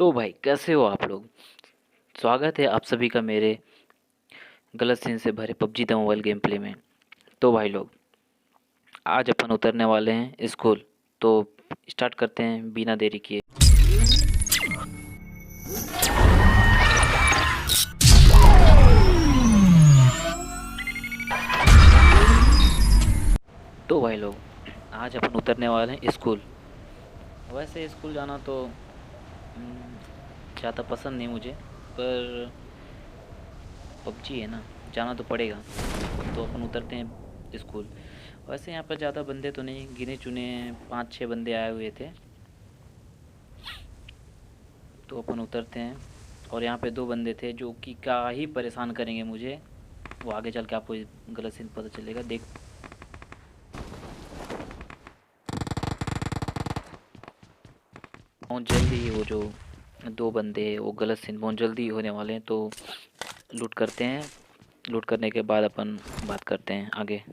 तो भाई कैसे हो आप लोग। स्वागत है आप सभी का मेरे गलत सीन से भरे PUBG the mobile game play में। तो भाई लोग, आज अपन उतरने वाले हैं स्कूल। तो स्टार्ट करते हैं बिना देरी किए। तो भाई लोग, आज अपन उतरने वाले हैं स्कूल। वैसे स्कूल जाना तो ज़्यादा पसंद नहीं मुझे, पर पबजी है ना, जाना तो पड़ेगा। तो अपन उतरते हैं स्कूल। वैसे यहाँ पर ज़्यादा बंदे तो नहीं, गिने चुने 5-6 बंदे आए हुए थे। तो अपन उतरते हैं और यहाँ पे 2 बंदे थे जो कि क्या ही परेशान करेंगे मुझे। वो आगे चल के आपको गलत सीन पता चलेगा। देख, बहुत जल्दी ही वो जो 2 बंदे हैं वो गलत सीन बहुत जल्दी होने वाले हैं। तो लूट करते हैं। लूट करने के बाद अपन बात करते हैं आगे।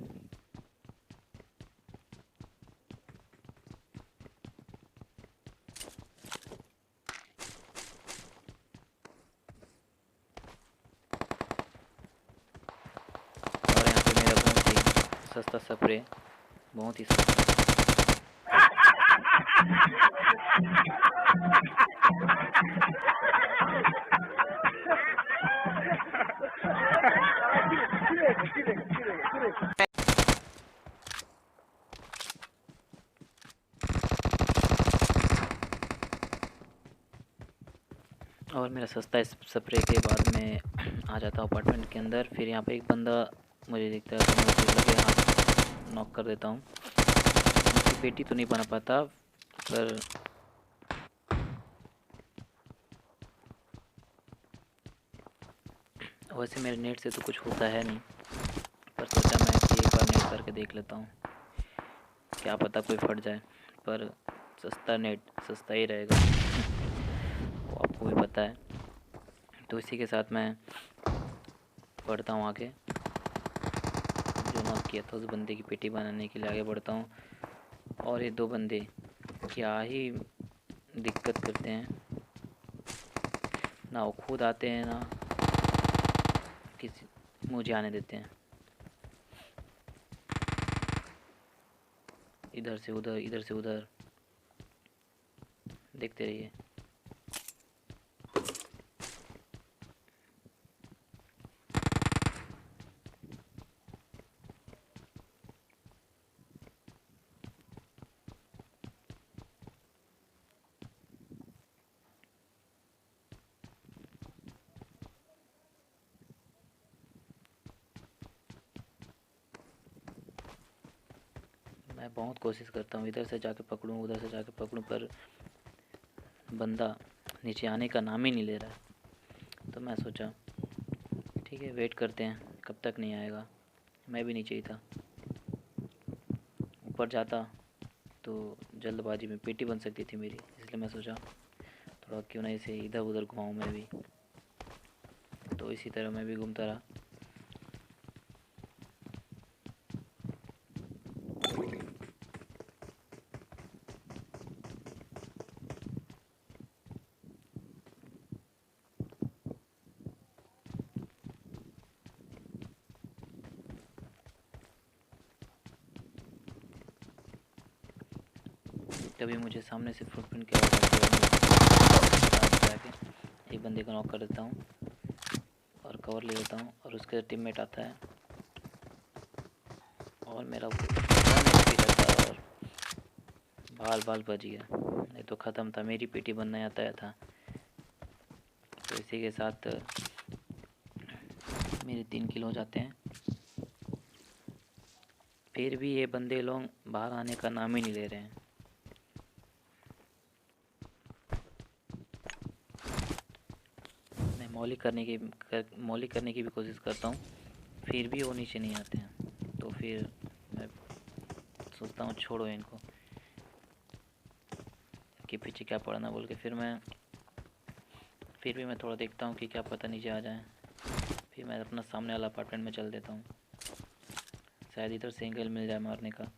और यहाँ पे मेरा बहुत ही सस्ता स्प्रे, बहुत ही सस्ता। और मेरा सस्ता स्प्रे के बाद में आ जाता हूँ अपार्टमेंट के अंदर। फिर यहाँ पे एक बंदा मुझे दिखता है तो मैं उसे लगे हाथ नॉक कर देता हूँ। उसकी पेटी तो नहीं बना पाता, पर वैसे मेरे नेट से तो कुछ होता है नहीं। पर सोचा मैं कि एक बार नेट करके देख लेता हूँ, क्या पता कोई फट जाए। पर सस्ता नेट सस्ता ही रहेगा वो आपको भी पता है। तो इसी के साथ मैं बढ़ता हूँ आगे। जो नॉक किया था उस बंदे की पेटी बनाने के लिए आगे बढ़ता हूँ। और ये 2 बंदे क्या ही दिक्कत करते हैं, ना वो खुद आते हैं ना किसी मुझे आने देते हैं। इधर से उधर, इधर से उधर, देखते रहिए। मैं बहुत कोशिश करता हूँ इधर से जाके पकड़ूँ उधर से जाके पकड़ूँ, पर बंदा नीचे आने का नाम ही नहीं ले रहा है। तो मैं सोचा ठीक है, वेट करते हैं कब तक नहीं आएगा। मैं भी नीचे ही था। ऊपर जाता तो जल्दबाजी में पेटी बन सकती थी मेरी, इसलिए मैं सोचा थोड़ा क्यों ना इसे इधर उधर घुमाऊँ मैं भी। तो इसी तरह मैं भी घूमता रहा। तभी मुझे सामने से फुटप्रिंट की आवाज़ आती है। जाके एक बंदे को नॉक कर देता हूँ और कवर ले लेता हूँ। और उसका टीममेट आता है और मेरा 1 HP रहता है और बाल बाल बच गया, नहीं तो ख़त्म था। मेरी पेटी बनना आता था। तो इसी के साथ मेरे 3 किल हो जाते हैं। फिर भी ये बंदे लोग बाहर आने का नाम ही नहीं ले रहे हैं। मैं मौली करने की भी कोशिश करता हूँ, फिर भी वो नीचे नहीं आते हैं। तो फिर मैं सोचता हूँ छोड़ो इनको, कि पीछे क्या पड़ना बोल के। फिर भी मैं थोड़ा देखता हूँ कि क्या पता नीचे आ जाए। फिर मैं अपना सामने वाला अपार्टमेंट में चल देता हूँ, शायद इधर से एंगल मिल जाए मारने का।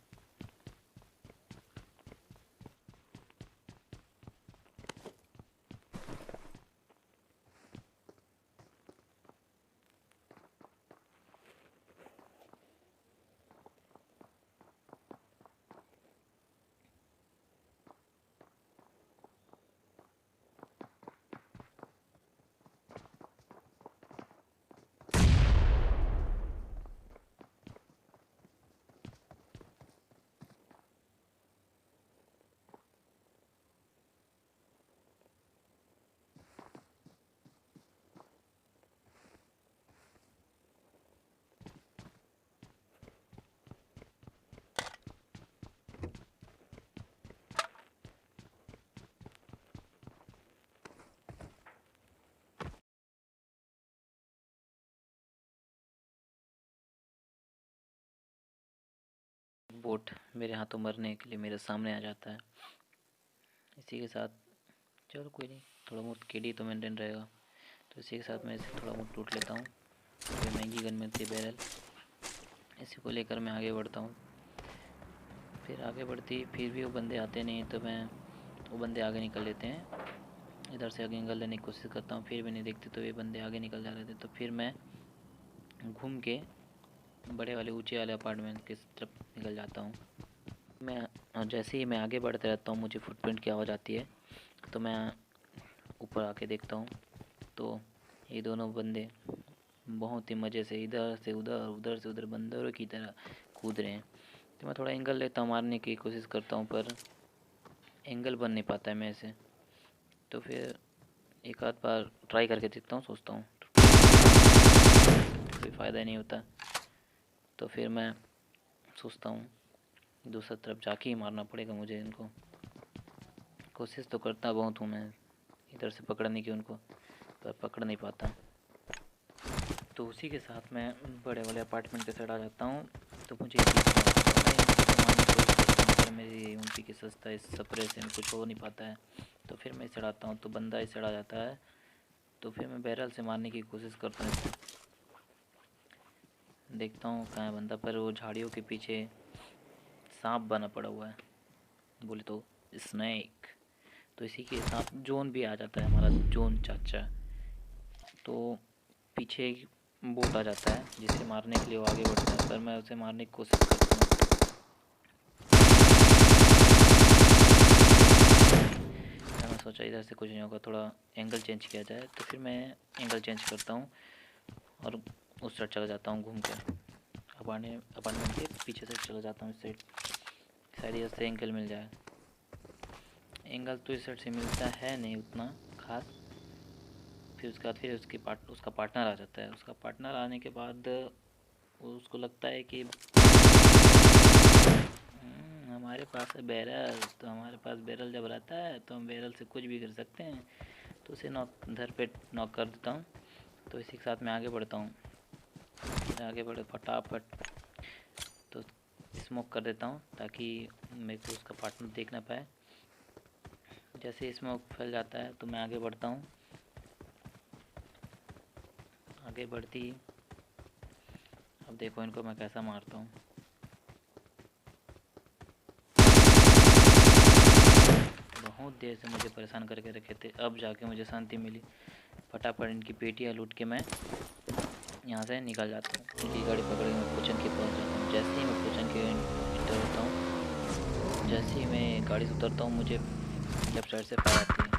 बोट मेरे हाथों मरने के लिए मेरे सामने आ जाता है। इसी के साथ चलो कोई नहीं, थोड़ा बहुत केडी तो मेंटेन रहेगा। तो इसी के साथ मैं इसे थोड़ा बहुत लूट लेता हूँ। थोड़ी महंगी गन मिलती है बैरल, इसी को लेकर मैं आगे बढ़ता हूँ। फिर आगे बढ़ती फिर भी वो बंदे आते नहीं, तो वो बंदे आगे निकल लेते हैं। इधर से आगे निकल लेने की कोशिश करता हूँ, फिर भी नहीं देखते, तो ये बंदे आगे निकल जा रहे थे। तो फिर मैं घूम के बड़े वाले ऊंचे वाले अपार्टमेंट की तरफ निकल जाता हूँ। मैं जैसे ही मैं आगे बढ़ते रहता हूँ, मुझे फुटप्रिंट की आवाज़ आती है। तो मैं ऊपर आके देखता हूँ, तो ये दोनों बंदे बहुत ही मज़े से इधर से उधर उधर से उधर बंदरों की तरह कूद रहे हैं। तो मैं थोड़ा एंगल लेता हूँ, मारने की कोशिश करता हूँ, पर एंगल बन नहीं पाता है मेरे से। तो फिर एक आध बार ट्राई करके देखता हूँ, सोचता हूँ कोई फ़ायदा नहीं होता। तो फिर मैं सोचता हूँ दूसरी तरफ जाके ही मारना पड़ेगा मुझे इनको। कोशिश तो करता बहुत हूँ मैं इधर से पकड़ने की उनको, पर पकड़ नहीं पाता। तो उसी के साथ मैं बड़े वाले अपार्टमेंट के साइड आ जाता हूँ। तो मुझे मेरी उनकी की सस्ता इस स्प्रे से कुछ हो नहीं पाता है। तो फिर मैं इसे आता हूँ, तो बंदा इसे आ जाता है। तो फिर मैं बैरल से मारने की कोशिश करता हूँ इसे। देखता हूँ कहाँ है बंदा, पर वो झाड़ियों के पीछे सांप बना पड़ा हुआ है, बोले तो स्नेक। तो इसी के साथ जोन भी आ जाता है, हमारा जोन चाचा। तो पीछे एक बोट आ जाता है जिसे मारने के लिए वो आगे बढ़ता है, पर मैं उसे मारने की कोशिश करता हूँ। मैं सोचा इधर से कुछ नहीं होगा, थोड़ा एंगल चेंज किया जाए। तो फिर मैं एंगल चेंज करता हूँ और उस साइड चला जाता हूँ घूम के। अपार्टमेंट के पीछे से चला जाता हूँ इस साइड, शायद इधर से एंगल मिल जाए। एंगल तो इस साइड से मिलता है नहीं उतना खास। फिर उसके बाद फिर उसका पार्टनर आ जाता है। उसका पार्टनर आने के बाद उसको लगता है कि हमारे पास है बैरल, तो हमारे पास बैरल जब रहता है तो हम बैरल से कुछ भी कर सकते हैं। तो उसे धर पे नॉक कर देता हूँ। तो इसी के साथ मैं आगे बढ़ता हूँ। आगे बढ़े फटाफट तो स्मोक कर देता हूँ, ताकि मेरे को उसका पार्टनर देख ना पाए। जैसे स्मोक फैल जाता है तो मैं आगे बढ़ता हूँ। आगे बढ़ती अब देखो इनको मैं कैसा मारता हूँ। बहुत देर से मुझे परेशान करके रखे थे, अब जाके मुझे शांति मिली। फटाफट इनकी पेटियाँ लूट के मैं यहाँ से निकल जाता हूँ। इनकी गाड़ी पकड़ के मैं कोचन के पहुँच जाता हूँ। जैसे ही मैं कोचन के इंटर होता हूँ, जैसे ही मैं गाड़ी से उतरता हूँ, मुझे लेफ्ट साइड से फायर आती है।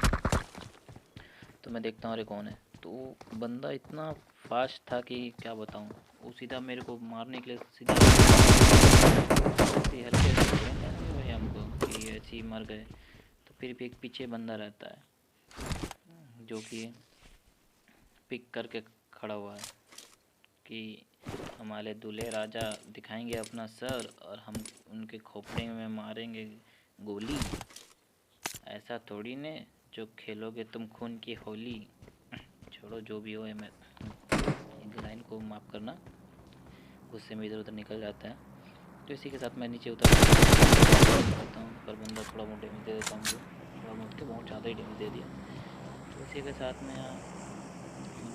तो मैं देखता हूँ अरे कौन है। तो बंदा इतना फास्ट था कि क्या बताऊँ। वो सीधा मेरे को मारने के लिए सीधा हल्के हल्के हमको कि ऐसे ही मर गए। तो फिर भी एक पीछे बंदा रहता है जो कि पिक करके खड़ा हुआ है कि हमारे दूल्हे राजा दिखाएंगे अपना सर और हम उनके खोपड़े में मारेंगे गोली। ऐसा थोड़ी ने जो खेलोगे तुम खून की होली। छोड़ो जो भी हो, मैं लाइन को माफ़ करना, गुस्से में इधर उधर निकल जाता है। तो इसी के साथ मैं नीचे उतर करता हूँ, पर बंदा थोड़ा बहुत डैमेज दे देता हूँ मुझे, थोड़ा बहुत के बहुत ज़्यादा ही डैमेज दे दिया। तो इसी के साथ मैं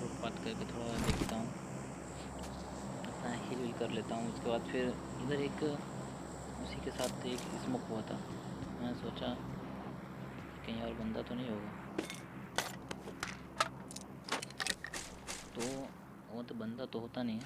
लूटपाट करके थोड़ा देखता हूँ, अपना हील कर लेता हूँ। उसके बाद फिर इधर एक उसी के साथ एक स्मोक हुआ था। मैं सोचा कहीं और बंदा तो नहीं होगा, तो वो तो बंदा तो होता नहीं है।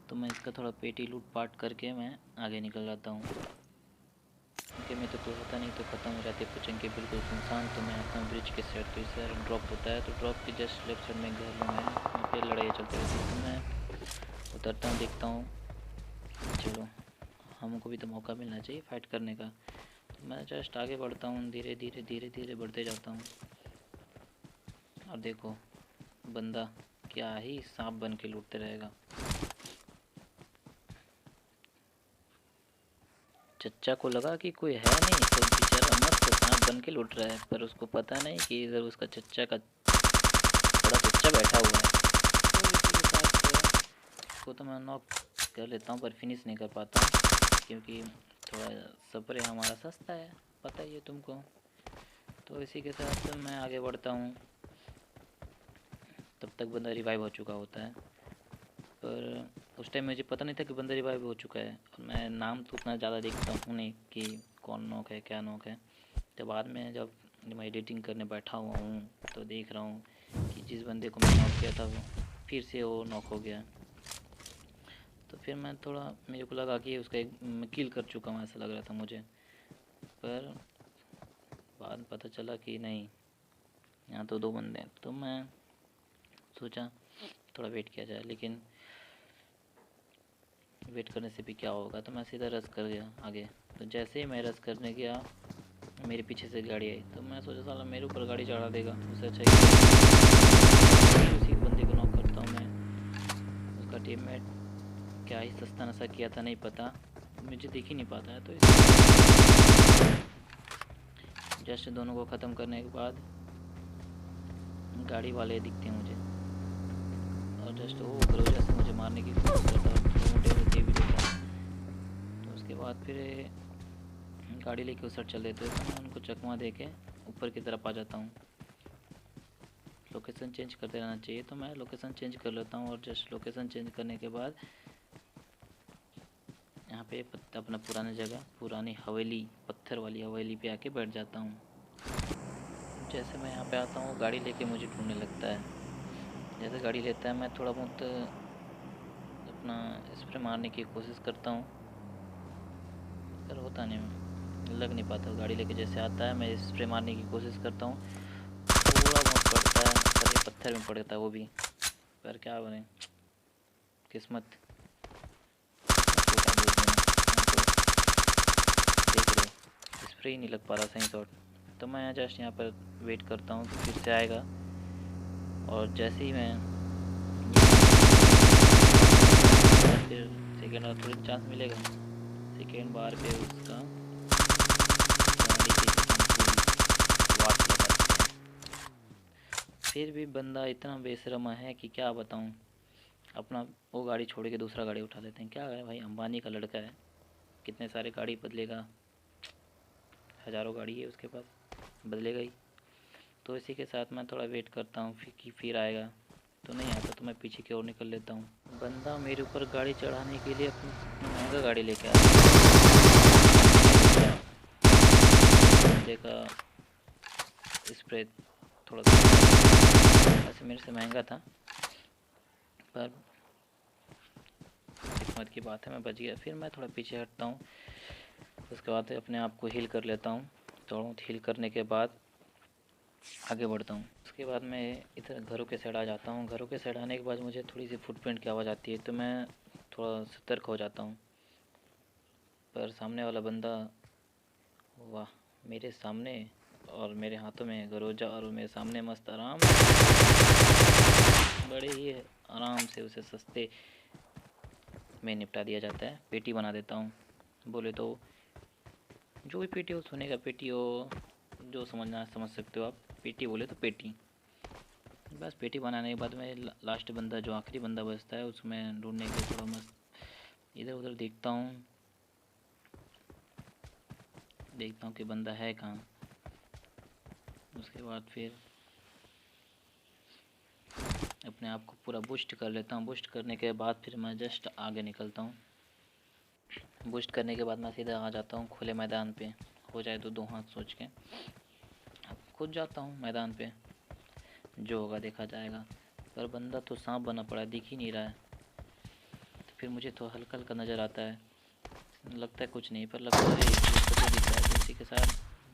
तो मैं इसका थोड़ा पेटी लूट पाट करके मैं आगे निकल जाता हूँ, क्योंकि मैं तो कोई होता नहीं, तो ख़त्म हो जाती है कोचिंग के बिल्कुल सुनसान। तो मैं आता हूँ ब्रिज के साइड, तो इस ड्रॉप होता है, तो ड्रॉप के जस्ट लेफ्ट साइड में घर में वहाँ पे लड़ाई चलती रहती है। तो मैं उतरता हूँ, देखता हूँ, चलो हमको भी तो मौका मिलना चाहिए फ़ाइट करने का। तो मैं जस्ट आगे बढ़ता हूँ, धीरे धीरे धीरे धीरे बढ़ते जाता हूँ। और देखो बंदा क्या ही सांप बन के लूटते रहेगा। चच्चा को लगा कि कोई है नहीं, तो बेचारा मस्त सांप बन के लूट रहा है, पर उसको पता नहीं कि इधर उसका चच्चा का बड़ा चच्चा बैठा हुआ है। तो इसी के साथ इसको तो मैं नॉक कर लेता हूँ, पर फिनिश नहीं कर पाता। क्योंकि थोड़ा सब्र हमारा सस्ता है, पता ही है तुमको। तो इसी के साथ मैं आगे बढ़ता हूँ। तब तक बंदा रिवाइव हो चुका होता है, पर उस टाइम मुझे पता नहीं था कि बंदा रिवाइव हो चुका है। और मैं नाम तो उतना ज़्यादा देखता हूँ नहीं कि कौन नॉक है क्या नॉक है। तो बाद में जब मैं एडिटिंग करने बैठा हुआ हूँ तो देख रहा हूँ कि जिस बंदे को मैं नॉक किया था वो फिर से वो नॉक हो गया। तो फिर मैं थोड़ा, मेरे को लगा कि उसका एक किल कर चुका हूँ, ऐसा लग रहा था मुझे। पर बाद में पता चला कि नहीं, यहाँ तो 2 बंदे हैं। तो मैं सोचा थोड़ा वेट किया जाए, लेकिन वेट करने से भी क्या होगा। तो मैं सीधा रश कर गया आगे। तो जैसे ही मैं रश करने गया, मेरे पीछे से गाड़ी आई। तो मैं सोचा साला मेरे ऊपर गाड़ी चढ़ा देगा, उससे अच्छा उसी बंदे को नॉक करता हूँ मैं। उसका टीममेट क्या ही सस्ता नशा किया था नहीं पता, मुझे दिख ही नहीं पाता है। तो जस्ट दोनों को ख़त्म करने के बाद गाड़ी वाले दिखते हैं मुझे, और जस्ट वो ग्रोजा से मुझे मारने की कोशिश करता है, दे भी देता है। तो उसके बाद फिर गाड़ी लेके उस साइड चल देते हैं। तो मैं उनको चकमा दे के ऊपर की तरफ आ जाता हूँ। लोकेशन चेंज करते रहना चाहिए, तो मैं लोकेशन चेंज कर लेता हूँ। और जस्ट लोकेशन चेंज करने के बाद यहाँ पे अपना पुरानी जगह, पुरानी हवेली, पत्थर वाली हवेली पे आके बैठ जाता हूँ। जैसे मैं यहाँ पे आता हूँ, गाड़ी लेके मुझे ढूंढने लगता है। जैसे गाड़ी लेता है, मैं थोड़ा बहुत अपना स्प्रे मारने की कोशिश करता हूँ, पर होता नहीं, लग नहीं पाता। गाड़ी लेके जैसे आता है, मैं स्प्रे मारने की कोशिश करता हूँ, थोड़ा बहुत पड़ता है, पर ये पत्थर में पड़ता है वो भी। पर क्या बने, किस्मत छोटा बोल देना। देख रहे हो, स्प्रे ही नहीं लग पा रहा सही शॉट। तो मैं जस्ट यहाँ पर वेट करता हूँ कि फिर से आएगा। और जैसे ही मैं फिर सेकेंड बार थोड़ी चांस मिलेगा, सेकेंड बार पे उसका गाड़ी की वाट लगाते हैं। फिर भी बंदा इतना बेशर्मा है कि क्या बताऊँ। अपना वो गाड़ी छोड़ के दूसरा गाड़ी उठा लेते हैं। क्या है भाई, अंबानी का लड़का है, कितने सारे गाड़ी बदलेगा, हज़ारों गाड़ी है उसके पास, बदलेगा ही। तो इसी के साथ मैं थोड़ा वेट करता हूँ कि फिर आएगा। तो नहीं आता तो मैं पीछे की ओर निकल लेता हूँ। बंदा मेरे ऊपर गाड़ी चढ़ाने के लिए अपनी महंगा गाड़ी लेके आता है। बंदे का स्प्रे थोड़ा ऐसे मेरे से महंगा था, पर किस्मत की बात है मैं बच गया। फिर मैं थोड़ा पीछे हटता हूँ, उसके बाद अपने आप को हील कर लेता हूँ। थोड़ा हील करने के बाद आगे बढ़ता हूँ। उसके बाद मैं इधर घरों के साइड आ जाता हूँ। घरों के साइड आने के बाद मुझे थोड़ी सी फुटप्रिंट की आवाज़ आती है, तो मैं थोड़ा सतर्क हो जाता हूँ। पर सामने वाला बंदा, वाह, मेरे सामने और मेरे हाथों में गरोजा, और मेरे सामने मस्त आराम, बड़े ही आराम से उसे सस्ते में निपटा दिया जाता है। पेटी बना देता हूँ, बोले तो जो भी पेटी हो, सोने का पेटी हो, जो समझना समझ सकते हो आप। पेटी बोले तो पेटी, बस पेटी बनाने के बाद में लास्ट बंदा, जो आखिरी बंदा बचता है, उसमें ढूंढने के लिए थोड़ा मस्त इधर उधर देखता हूँ कि बंदा है कहाँ। उसके बाद फिर अपने आप को पूरा बूस्ट कर लेता हूँ। बूस्ट करने के बाद फिर मैं जस्ट आगे निकलता हूँ। बूस्ट करने के बाद मैं सीधा आ जाता हूँ खुले मैदान पे, हो जाए तो 2 हाथ सोच के खुद जाता हूँ मैदान पे, जो होगा देखा जाएगा। पर बंदा तो सांप बना पड़ा, दिख ही नहीं रहा है। तो फिर मुझे तो हल्का हल्का नज़र आता है, लगता है कुछ नहीं, पर लगता है इसको तो दिखता है। इसी के साथ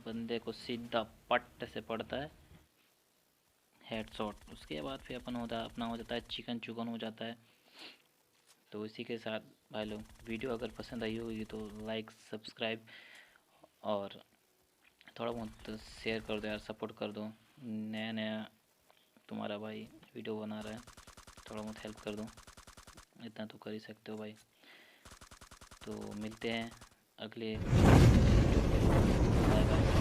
बंदे को सीधा पट से पड़ता है हेडशॉट। उसके बाद फिर अपना हो जाता है चिकन चुकन हो जाता है। तो इसी के साथ भाई लोग, वीडियो अगर पसंद आई होगी तो लाइक, सब्सक्राइब और थोड़ा बहुत शेयर कर दो यार, सपोर्ट कर दो। नया नया तुम्हारा भाई वीडियो बना रहा है, थोड़ा बहुत हेल्प कर दो, इतना तो कर ही सकते हो भाई। तो मिलते हैं अगले वीडियो पे, बाय बाय।